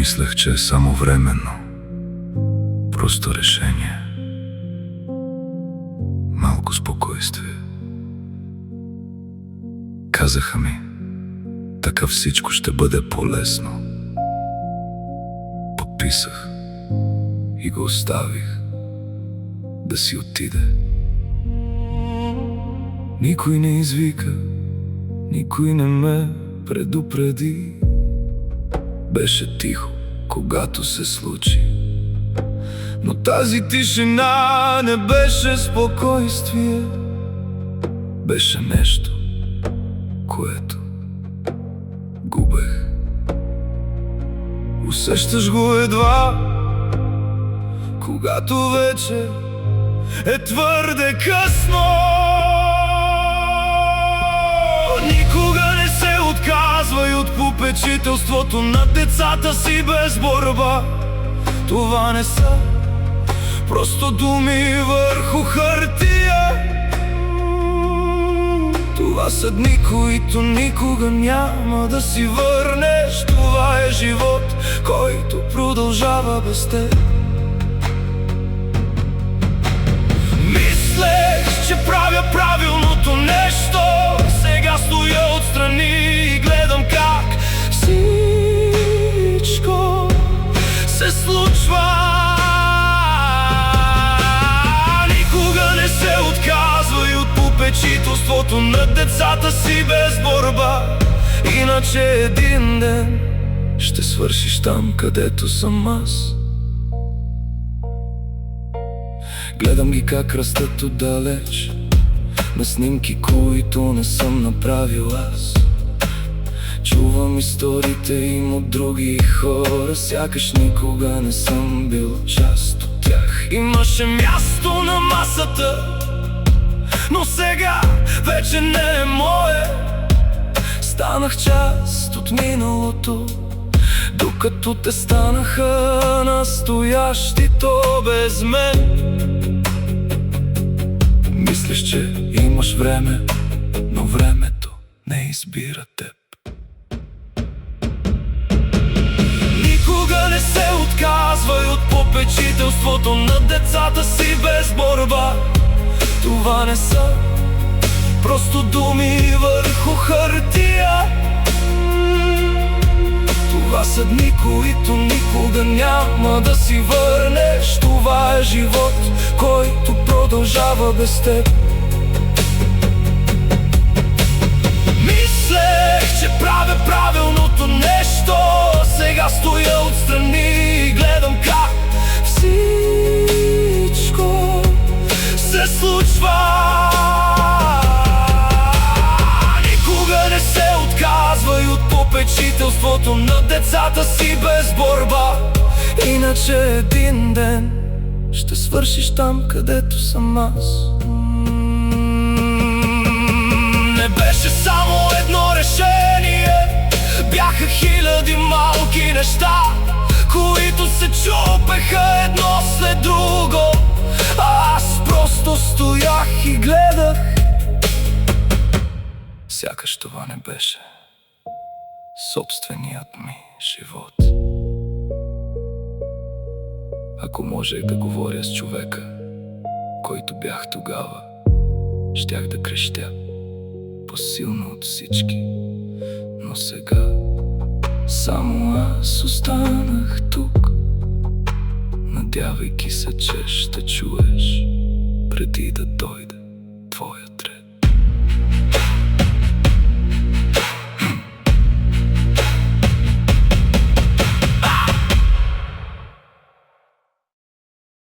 Мислех, че е само временно, просто решение, малко спокойствие. Казаха ми, така всичко ще бъде по-лесно. Подписах и го оставих да си отиде. Никой не извика, никой не ме предупреди. Беше тихо, когато се случи, но тази тишина не беше спокойствие. Беше нещо, което губех. Усещаш го едва, когато вече е твърде късно. Никога не се отказвай от попечителството на децата си без борба. Това не са просто думи върху хартия. Това са дни, които никога няма да си върнеш. Това е живот, който продължава без теб. Мислех, че правя правилното нещо. Сега стоя отстрани и гледам как всичко се случва. Никога не се отказвай от попечителството на децата си без борба. Иначе един ден ще свършиш там, където съм аз. Гледам ги как растат отдалеч, на снимки, които не съм направил аз. Чувам историите им от други хора, сякаш никога не съм бил част от тях. Имаше място на масата, но сега вече не е мое. Станах част от миналото, докато те станаха настоящи то без мен. Мислиш, че имаш време, но времето не избира теб. Никога не се отказвай от попечителството на децата си без борба. Това не са просто думи върху хартия. Това са дни, които никога няма да си върнеш. Това е живот, който продължава без теб. Мислех, че правя правилното нещо. Сега стоя отстрани и гледам как всичко се случва. Никога не се отказвай от попечителството на децата си без борба. Иначе един ден ще свършиш там, където съм аз. Не беше само едно решение, бяха хиляди малки неща, които се чупеха едно след друго. А аз просто стоях и гледах, сякаш това не беше собственият ми живот. Ако можех да говоря с човека, който бях тогава, щях да крещя по-силно от всички. Но сега само аз останах тук, надявайки се, че ще чуеш преди да дойде.